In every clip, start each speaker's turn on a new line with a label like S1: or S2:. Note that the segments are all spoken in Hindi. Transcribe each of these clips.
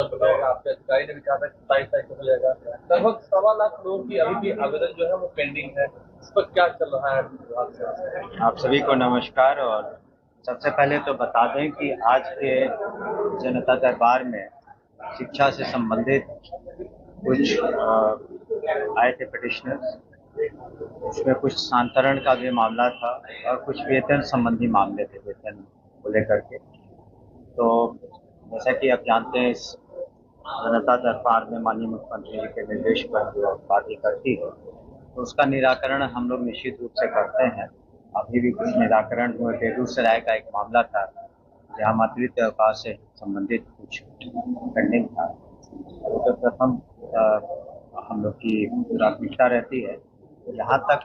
S1: हो जाएगा। आपके अधिकारी ने भी कहा था कि 27 तारीख को हो जाएगा। लगभग 1.25 लाख लोगों की अभी भी आवेदन जो है वो पेंडिंग है। इस पर क्या चल रहा है विभाग से?
S2: आप सभी को नमस्कार। और सबसे पहले तो बता दें कि आज के जनता दरबार में शिक्षा से संबंधित कुछ आए थे पिटिशनर्स। उसमें कुछ स्थानांतरण का भी मामला था और कुछ वेतन संबंधी मामले थे, वेतन को लेकर के। तो जैसा कि आप जानते हैं, इस जनता दरबार में माननीय मुख्यमंत्री जी के निर्देश पर जो बातें करती है तो उसका निराकरण हम लोग निश्चित रूप से करते हैं। अभी भी कुछ निराकरण हुए। बेगूसराय का एक मामला था जहाँ मातृत्व अवकाश से संबंधित कुछ पेंडिंग था। तो प्रथम हम लोग की प्राथमिकता रहती है। जहाँ तक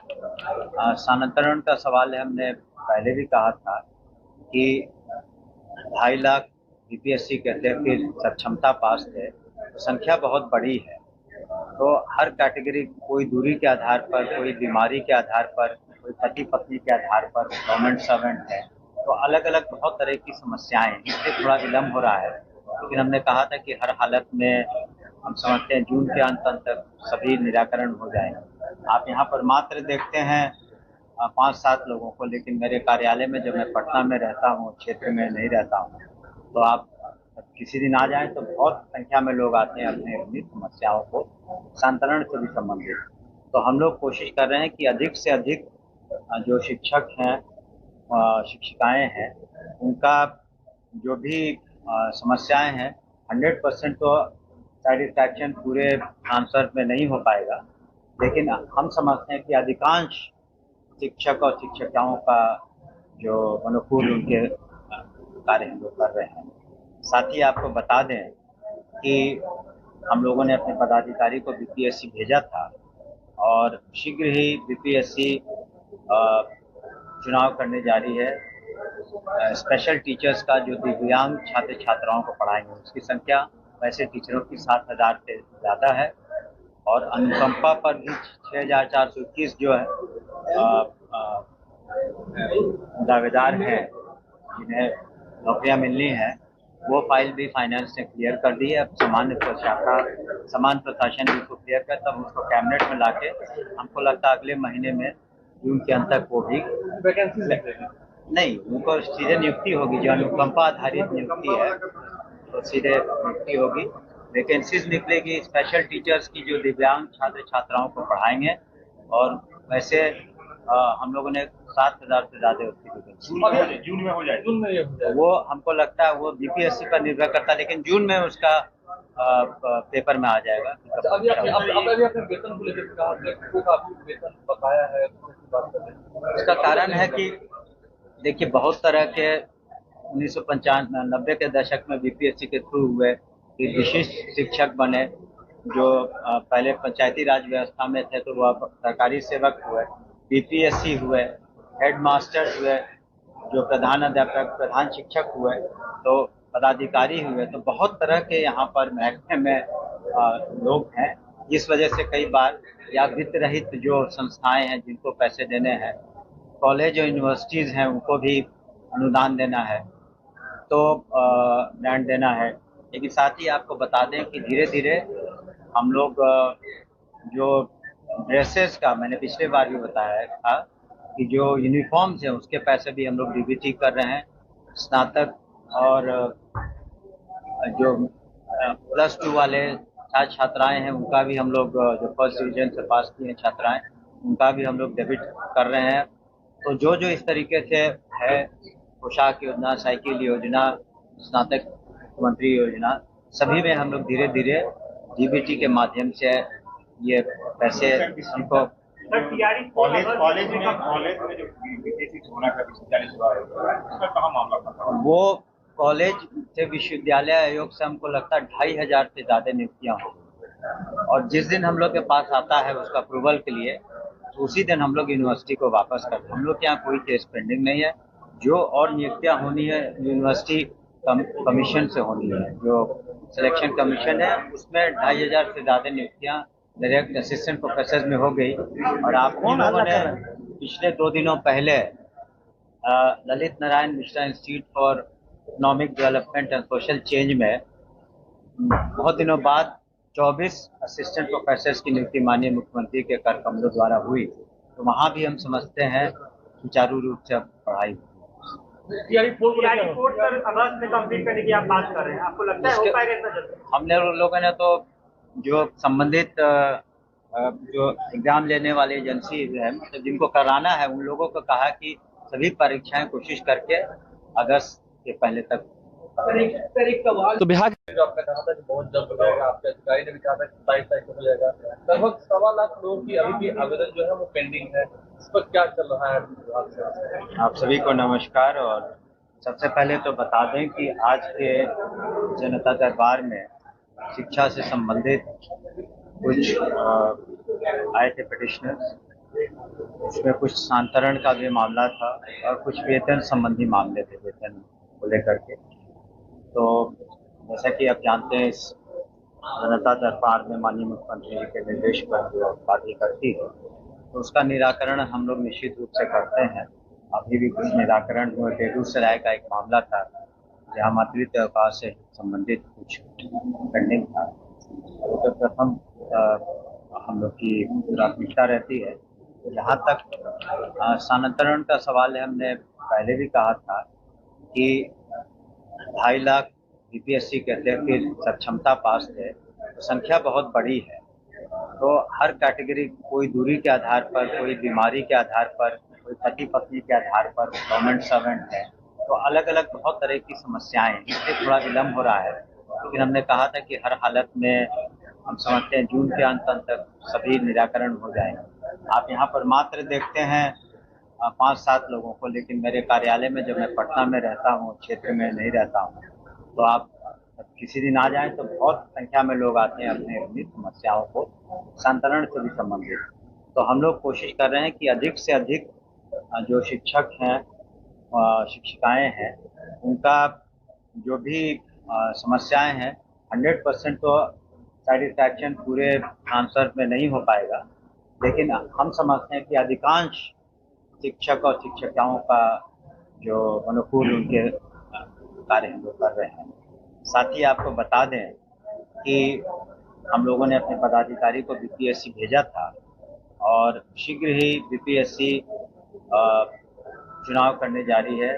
S2: स्थानांतरण का सवाल है, हमने पहले भी कहा था कि 2.5 लाख बीपीएससी कहते हैं कि सक्षमता पास थे, तो संख्या बहुत बड़ी है। तो हर कैटेगरी, कोई दूरी के आधार पर, कोई बीमारी के आधार पर, कोई पति पत्नी के आधार पर, गवर्नमेंट सर्वेंट है, तो अलग अलग बहुत तरह की समस्याएं हैं। इसलिए थोड़ा विलम्ब हो रहा है, लेकिन हमने कहा था कि हर हालत में हम समझते हैं जून के अंत तक सभी निराकरण हो जाएंगे। आप यहाँ पर मात्र देखते हैं 5-7 लोगों को, लेकिन मेरे कार्यालय में जब मैं पटना में रहता हूँ, क्षेत्र में नहीं रहता हूँ, तो आप किसी दिन आ जाएं तो बहुत संख्या में लोग आते हैं अपनी अपनी समस्याओं को शांतरण से भी संबंधित। तो हम लोग कोशिश कर रहे हैं कि अधिक से अधिक जो शिक्षक हैं, शिक्षिकाएं हैं, उनका जो भी समस्याएं हैं, 100% तो सेटिस्फैक्शन पूरे आंसर में नहीं हो पाएगा, लेकिन हम समझते हैं कि अधिकांश शिक्षक और शिक्षिकाओं का जो अनुकूल उनके कार्य हम लोग कर रहे हैं। साथ ही आपको बता दें कि हम लोगों ने अपने पदाधिकारी को बीपीएससी भेजा था और शीघ्र ही बीपीएससी चुनाव करने जा रही है। स्पेशल टीचर्स का जो दिव्यांग छात्र छात्राओं को पढ़ाएंगे, उसकी संख्या वैसे टीचरों की 7,000 से ज़्यादा है। और अनुकंपा पर भी 6,421 जो है दावेदार हैं जिन्हें नौकरियां मिलनी है, वो फाइल भी फाइनेंस ने क्लियर कर दी है। अब समान प्रशासन भी उसको क्लियर कर, तब उसको कैबिनेट में लाके हमको लगता है अगले महीने में जून के अंत तक वो भी
S1: वैकेंसी
S2: नहीं, उनको सीधे नियुक्ति होगी। जो अनुकंपा आधारित नियुक्ति है तो सीधे नियुक्ति होगी, वैकेंसीज निकलेगी स्पेशल टीचर्स की जो दिव्यांग छात्र छात्राओं को पढ़ाएंगे। और वैसे हम लोगों ने 7,000 से ज्यादा उसकी वैकेंसी
S1: जून में हो जाए, जून में ये हो जाए।
S2: वो हमको लगता है वो बीपीएससी पर निर्भर करता है, लेकिन जून में उसका पेपर में आ जाएगा।
S1: अच्छा, अभी आपने वेतन को लेकर कहा, शिक्षकों का अभी वेतन बकाया है, तो उसकी बात कर रहे हैं।
S2: उसका कारण है कि देखिए, बहुत तरह के 1995-90 के दशक में बीपीएससी के थ्रू हुए कि विशिष्ट शिक्षक बने, जो पहले पंचायती राज व्यवस्था में थे तो वो अब सरकारी सेवक हुए, बीपीएससी हुए, हेडमास्टर हुए, जो प्रधान अध्यापक, प्रधान शिक्षक हुए, तो पदाधिकारी हुए। तो बहुत तरह के यहाँ पर महकमे में लोग हैं। इस वजह से कई बार या वित्त रहित जो संस्थाएं हैं जिनको पैसे देने हैं, कॉलेज और यूनिवर्सिटीज़ हैं, उनको भी अनुदान देना है, तो ग्रांट देना है। लेकिन साथ ही आपको बता दें कि धीरे धीरे हम लोग जो ड्रेसेस का, मैंने पिछले बार भी बताया था कि जो यूनिफॉर्म्स हैं उसके पैसे भी हम लोग डीबीटी कर रहे हैं। स्नातक और जो +2 वाले छात्र छात्राएं हैं, उनका भी हम लोग, जो फर्स्ट डिवीजन से पास किए हैं छात्राएं, उनका भी हम लोग डेबिट कर रहे हैं। तो जो जो इस तरीके से है, पोशाक योजना, साइकिल योजना, स्नातक मंत्री योजना, सभी में हम लोग धीरे धीरे डीबीटी के माध्यम से ये पैसे हमको
S1: कॉलेज में जो बीपीएससी होना का विश्वविद्यालय हुआ है, उसका कहाँ मामला था?
S2: वो कॉलेज से विश्वविद्यालय आयोग से हमको लगता है 2,500 से ज्यादा नियुक्तियां हो गई। और जिस दिन हम लोग के पास आता है उसका अप्रूवल के लिए, तो उसी दिन हम लोग यूनिवर्सिटी को वापस करते हैं। हम लोग के यहाँ कोई केस पेंडिंग नहीं है। जो और नियुक्तियां होनी है यूनिवर्सिटी कमीशन से होनी है, जो सिलेक्शन कमीशन है, उसमें 2,500 से ज्यादा नियुक्तियां डायरेक्ट असिस्टेंट प्रोफेसर में हो गई। और आप लोगों ने पिछले 2 दिनों पहले Lalit Narayan Mishra institute for economic development and social change में बहुत दिनों बाद 24 असिस्टेंट प्रोफेसर्स की नियुक्ति माननीय मुख्यमंत्री के कर कमलों द्वारा हुई, तो वहाँ भी हम समझते हैं सुचारू रूप से अब पढ़ाई हुई।
S1: सीआरई फोर
S3: रिपोर्ट सर अगस्त में कंप्लीट करने की आप बात कर रहे हैं, आपको लगता है हो पाएगा इतना जल्दी?
S2: हमने लोगों ने तो जो संबंधित जो एग्जाम लेने वाली एजेंसी है, मतलब जिनको कराना है, उन लोगों को कहा कि सभी परीक्षाएं कोशिश करके अगस्त के पहले तक।
S1: तो बिहार जो आपने कहा था कि बहुत जल्द हो जाएगा, आपके अधिकारी ने भी कहा था कि 27 तारीख को हो जाएगा। लगभग 1.25 करोड़ की अभी भी आवेदन जो है वो पेंडिंग है, इस पर क्या चल रहा है विभाग से?
S2: आप सभी को नमस्कार। और सबसे पहले तो बता दें कि आज के जनता दरबार में शिक्षा से संबंधित कुछ आए थे पिटिशनर्स, उसमें कुछ स्थानांतरण का भी मामला था और कुछ वेतन संबंधी मामले थे, वेतन को लेकर के। तो जैसा कि आप जानते हैं, इस जनता दरबार में माननीय मुख्यमंत्री जी के निर्देश पर जो बातें करती है, तो उसका निराकरण हम लोग निश्चित रूप से करते हैं। अभी भी कुछ निराकरण हुए। बेगूसराय का एक मामला था जहाँ मातृत्व अवकाश से संबंधित कुछ पेंडिंग था, तो प्रथम हम लोग की प्राथमिकता रहती है। जहाँ तक स्थानांतरण का सवाल है, हमने पहले भी कहा था कि 2.5 लाख बीपीएससी के अध्यक्ष सक्षमता पास है, तो संख्या बहुत बड़ी है। तो हर कैटेगरी, कोई दूरी के आधार पर, कोई बीमारी के आधार पर, कोई पति पत्नी के आधार पर, गवर्नमेंट सर्वेंट है, तो अलग अलग बहुत तरह की समस्याएं हैं, इसलिए थोड़ा विलम्ब हो रहा है। लेकिन हमने कहा था कि हर हालत में हम समझते हैं जून के अंत तक सभी निराकरण हो जाएंगे। आप यहाँ पर मात्र देखते हैं 5-7 लोगों को, लेकिन मेरे कार्यालय में जब मैं पटना में रहता हूँ, क्षेत्र में नहीं रहता हूँ, तो आप किसी दिन आ जाएं तो बहुत संख्या में लोग आते हैं अपने अपनी समस्याओं को स्थानांतरण से भी संबंधित। तो हम लोग कोशिश कर रहे हैं कि अधिक से अधिक जो शिक्षक हैं, शिक्षिकाएं हैं, उनका जो भी समस्याएं हैं, 100% तो सेटिस्फैक्शन पूरे ट्रांसफर में नहीं हो पाएगा, लेकिन हम समझते हैं कि अधिकांश शिक्षक और शिक्षिकाओं का जो अनुकूल उनके कार्य हम लोग कर रहे हैं। साथ ही आपको बता दें कि हम लोगों ने अपने पदाधिकारी को बीपीएससी भेजा था और शीघ्र ही बीपीएससी चुनाव करने जा रही है।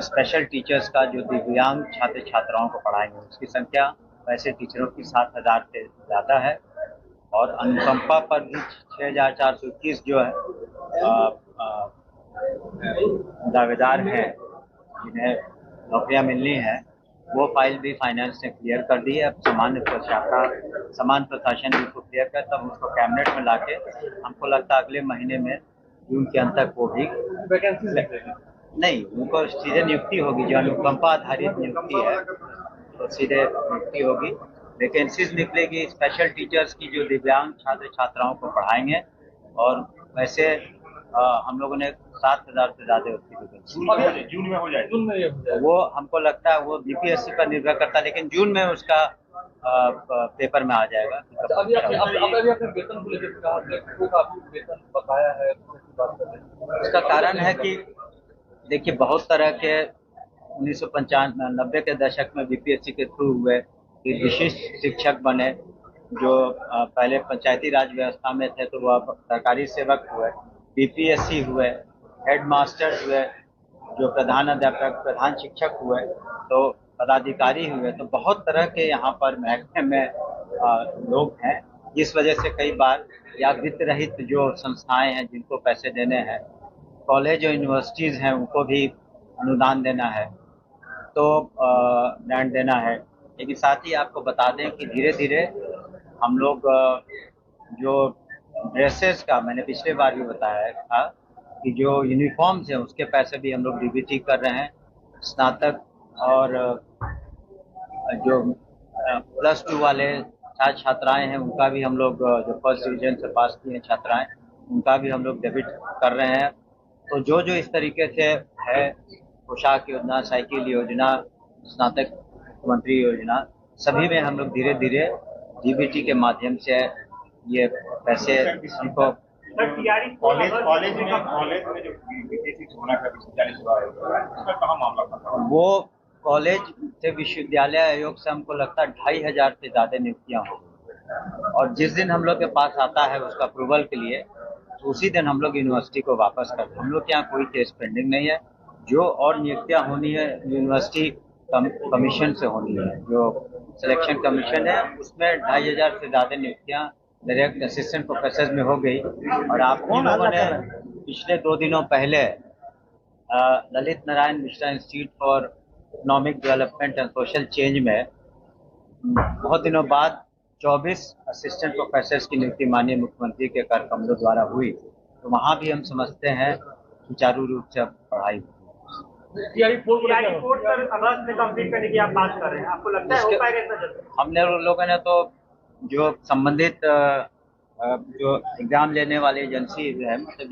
S2: स्पेशल टीचर्स का जो दिव्यांग छात्र छात्राओं को पढ़ाएंगे, उसकी संख्या वैसे टीचरों की 7,000 से ज़्यादा है। और अनुकंपा पर भी 6,421 जो है दावेदार हैं जिन्हें नौकरियां मिलनी है, वो फाइल भी फाइनेंस ने क्लियर कर दी है। अब समान प्रशासन भी उसको क्लियर कर, तब उसको कैबिनेट में लाके हमको लगता है अगले महीने में जून के अंत तक वो भी
S1: वैकेंसी
S2: नहीं, उनको सीधे नियुक्ति होगी। जो अनुकंपा आधारित नियुक्ति है तो सीधे नियुक्ति होगी, वैकेंसीज निकलेगी स्पेशल टीचर्स की जो दिव्यांग छात्र छात्राओं को पढ़ाएंगे। और वैसे हम लोगों ने 7,000 से ज्यादा उसकी वैकेंसी
S1: जून में हो जाए।
S2: वो हमको लगता है वो बीपीएससी पर निर्भर करता है, लेकिन जून में उसका पेपर में आ जाएगा।
S1: अभी अपने वेतन को लेकर कहा कि काफी वेतन बकाया है,
S2: उसका कारण है कि देखिए, बहुत तरह के 1995-90 के दशक में बीपीएससी के थ्रू हुए कि विशिष्ट शिक्षक बने, जो पहले पंचायती राज व्यवस्था में थे तो वो अब सरकारी सेवक हुए, बीपीएससी हुए, हेडमास्टर हुए, जो प्रधान अध्यापक, प्रधान शिक्षक हुए, तो पदाधिकारी हुए। तो बहुत तरह के यहाँ पर महकमे में लोग हैं, जिस वजह से कई बार या वित्त रहित जो संस्थाएं हैं जिनको पैसे देने हैं, कॉलेज और यूनिवर्सिटीज़ हैं, उनको भी अनुदान देना है, तो ग्रांट देना है। लेकिन साथ ही आपको बता दें कि धीरे धीरे हम लोग जो ड्रेसेस का, मैंने पिछले बार भी बताया था कि जो यूनिफॉर्म्स हैं उसके पैसे भी हम लोग डीबीटी कर रहे हैं। स्नातक और जो +2 वाले छात्र छात्राएं हैं, उनका भी हम लोग, जो फर्स्ट डिवीजन से पास किए हैं छात्राएं, उनका भी हम लोग डेबिट कर रहे हैं। तो जो जो इस तरीके से है, पोशाक योजना, साइकिल योजना, स्नातक मंत्री योजना, सभी में हम लोग धीरे धीरे डीबीटी के माध्यम से ये पैसे हमको
S3: कॉलेज में जो बीपीएससी होना का 40 हुआ है, उसका कहाँ मामला था?
S2: वो कॉलेज से विश्वविद्यालय आयोग से हमको लगता है 2500 से ज़्यादा नियुक्तियाँ हो गई, और जिस दिन हम लोग के पास आता है उसका अप्रूवल के लिए, तो उसी दिन हम लोग यूनिवर्सिटी को वापस करते हैं। हम लोग के यहाँ कोई केस पेंडिंग नहीं है। जो और नियुक्तियाँ होनी है यूनिवर्सिटी कमीशन से होनी है, जो सिलेक्शन कमीशन है, उसमें 2500 से ज़्यादा नियुक्तियाँ डायरेक्ट असिस्टेंट प्रोफेसर में हो गई। और आप लोगों ने पिछले 2 दिनों पहले Lalit Narayan Mishra institute for economic development and social change में बहुत दिनों बाद 24 असिस्टेंट प्रोफेसर की नियुक्ति माननीय मुख्यमंत्री के कर कमलों द्वारा हुई, तो वहाँ भी हम समझते हैं सुचारू रूप से पढ़ाई हुई।
S3: रिपोर्ट सर अगस्त में कंप्लीट करने की आप बात कर रहे हैं, आपको लगता है हो पाएगा इतना जल्दी?
S2: हमने लोगों ने तो जो संबंधित जो एग्जाम लेने वाली एजेंसी है, मतलब